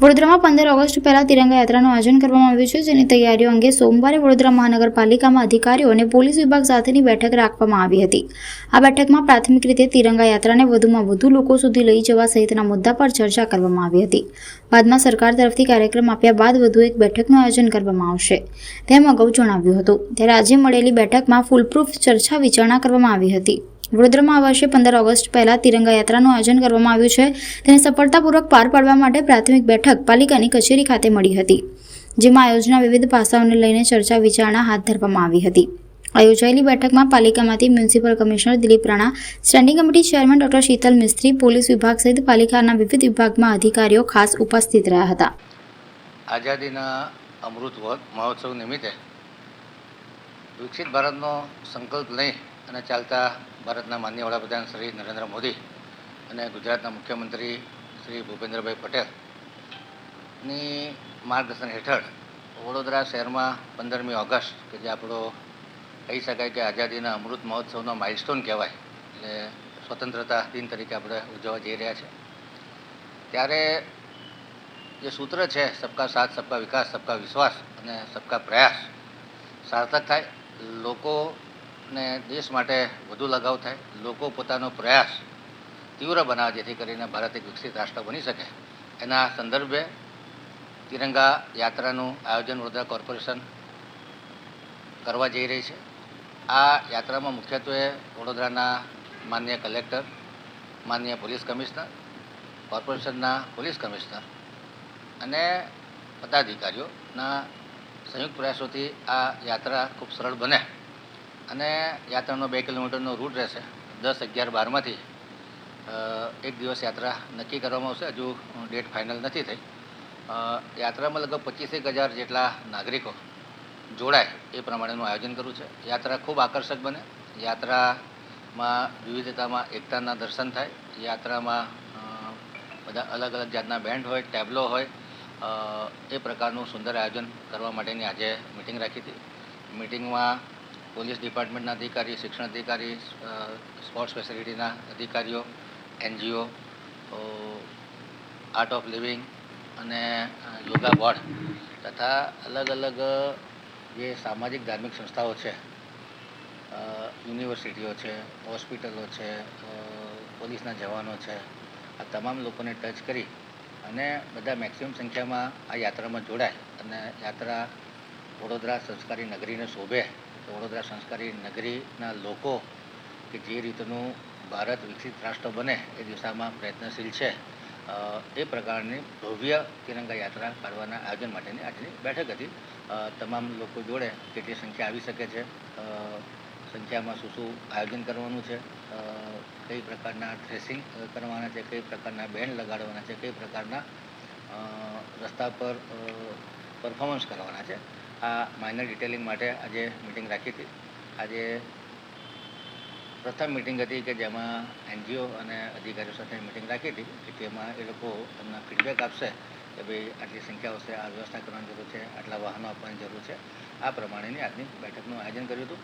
વડોદરામાં 15 ઓગસ્ટ પહેલા તિરંગા યાત્રાનું આયોજન કરવામાં આવ્યું છે, જેની તૈયારીઓ અંગે સોમવારે વડોદરા મહાનગરપાલિકામાં અધિકારીઓ અને પોલીસ વિભાગ સાથેની બેઠક રાખવામાં આવી હતી. આ બેઠકમાં પ્રાથમિક રીતે તિરંગા યાત્રાને વધુમાં વધુ લોકો સુધી લઈ જવા સહિતના મુદ્દા પર ચર્ચા કરવામાં આવી હતી. બાદમાં સરકાર તરફથી કાર્યક્રમ આપ્યા બાદ વધુ એક બેઠકનું આયોજન કરવામાં આવશે તેમ અગાઉ જણાવ્યું હતું. ત્યારે આજે મળેલી બેઠકમાં ફૂલપ્રૂફ ચર્ચા વિચારણા કરવામાં આવી હતી. વડોદરામાં આ વર્ષે 15 ઓગસ્ટ પહેલા તિરંગા યાત્રાનું આયોજન કરવામાં આવ્યું છે. તેને સફળતાપૂર્વક પાર પાડવા માટે પ્રાથમિક બેઠક પાલિકાની કચેરી ખાતે મળી હતી, જેમાં આયોજનના વિવિધ પાસાઓને લઈને ચર્ચા વિચારણા હાથ ધરવામાં આવી હતી. આ યોજાયેલી બેઠકમાં પાલિકામાંથી municipal commissioner Dilip Rana, standing committee chairman doctor Shital Mistry, police વિભાગ સહિત પાલિકાના વિવિધ વિભાગમાં અધિકારીઓ ખાસ ઉપસ્થિત રહ્યા હતા. આઝાદીના અમૃત મહોત્સવ નિમિત્તે વિકસિત ભારતનો સંકલ્પ લઈ અને ચાલતા ભારતના માનનીય વડાપ્રધાન શ્રી નરેન્દ્ર મોદી અને ગુજરાતના મુખ્યમંત્રી શ્રી ભૂપેન્દ્રભાઈ પટેલની માર્ગદર્શન હેઠળ વડોદરા શહેરમાં 15મી ઓગસ્ટ કે જે આપણો કહી શકાય કે આઝાદીના અમૃત મહોત્સવનો માઇલસ્ટોન કહેવાય, એટલે સ્વતંત્રતા દિન તરીકે આપણે ઉજવવા જઈ રહ્યા છે. ત્યારે જે સૂત્ર છે સબકા સાથ, સબકા વિકાસ, સબકા વિશ્વાસ અને સબકા પ્રયાસ સાર્થક થાય, લોકોને દેશ માટે વધુ લગાવ થાય, લોકો પોતાનો પ્રયાસ તીવ્ર બનાવે જેથી કરીને ભારત એક વિકસિત રાષ્ટ્ર બની શકે, એના સંદર્ભે તિરંગા યાત્રાનું આયોજન વડોદરા કોર્પોરેશન કરવા જઈ રહી છે. આ યાત્રામાં મુખ્યત્વે વડોદરાના માનનીય કલેક્ટર, માનનીય પોલીસ કમિશનર, કોર્પોરેશનના પોલીસ કમિશનર અને પદાધિકારીઓના સંયુક્ત પ્રયાસોથી આ યાત્રા ખૂબ સરળ બને અને યાત્રાનો 2 કિલોમીટરનો રૂટ રહેશે. 10, 11, 12માંથી એક દિવસ યાત્રા નક્કી કરવામાં આવશે. હજુ ડેટ ફાઇનલ નથી થઈ. યાત્રામાં લગભગ 25,000 જેટલા નાગરિકો જોડાય એ પ્રમાણેનું આયોજન કર્યું છે. યાત્રા ખૂબ આકર્ષક બને, યાત્રામાં વિવિધતામાં એકતાના દર્શન થાય, યાત્રામાં બધા અલગ અલગ જાતના બેન્ડ હોય, ટેબ્લો હોય, એ પ્રકારનું સુંદર આયોજન કરવા માટેની આજે મિટિંગ રાખી હતી. મિટિંગમાં પોલીસ ડિપાર્ટમેન્ટના અધિકારી, શિક્ષણ અધિકારી, સ્પોર્ટ્સ ફેસિલિટીના અધિકારીઓ, NGO, આર્ટ ઓફ લિવિંગ અને યોગા બોર્ડ તથા અલગ અલગ જે સામાજિક ધાર્મિક સંસ્થાઓ છે, યુનિવર્સિટીઓ છે, હોસ્પિટલો છે, પોલીસના જવાનો છે, આ તમામ લોકોને ટચ કરી અને બધા મેક્સિમમ સંખ્યામાં આ યાત્રામાં જોડાય અને યાત્રા વડોદરા સંસ્કારી નગરીને શોભે, તો વડોદરા સંસ્કારી નગરીના લોકો કે જે રીતનું ભારત વિકસિત રાષ્ટ્ર બને એ દિશામાં પ્રયત્નશીલ છે, એ પ્રકારની ભવ્ય તિરંગા યાત્રા કાઢવાના આયોજન માટેની આજની બેઠક હતી. તમામ લોકો જોડે કેટલી સંખ્યા આવી શકે છે, સંખ્યામાં શું શું આયોજન કરવાનું છે, કઈ પ્રકારના ડ્રેસિંગ કરવાના છે, કઈ પ્રકારના બેન્ડ લગાડવાના છે, કઈ પ્રકારના રસ્તા પર પરફોર્મન્સ કરવાના છે, આ માઇનર ડિટેલિંગ માટે આજે મિટિંગ રાખી હતી. આજે પ્રથમ મિટિંગ હતી કે જેમાં NGO અને અધિકારીઓ સાથે મિટિંગ રાખી હતી કે જેમાં એ લોકો એમના ફીડબેક આપશે કે ભાઈ આટલી સંખ્યા હશે, આ વ્યવસ્થા કરવાની જરૂર છે, આટલા વાહનો આપવાની જરૂર છે. આ પ્રમાણેની આજની બેઠકનું આયોજન કર્યું હતું.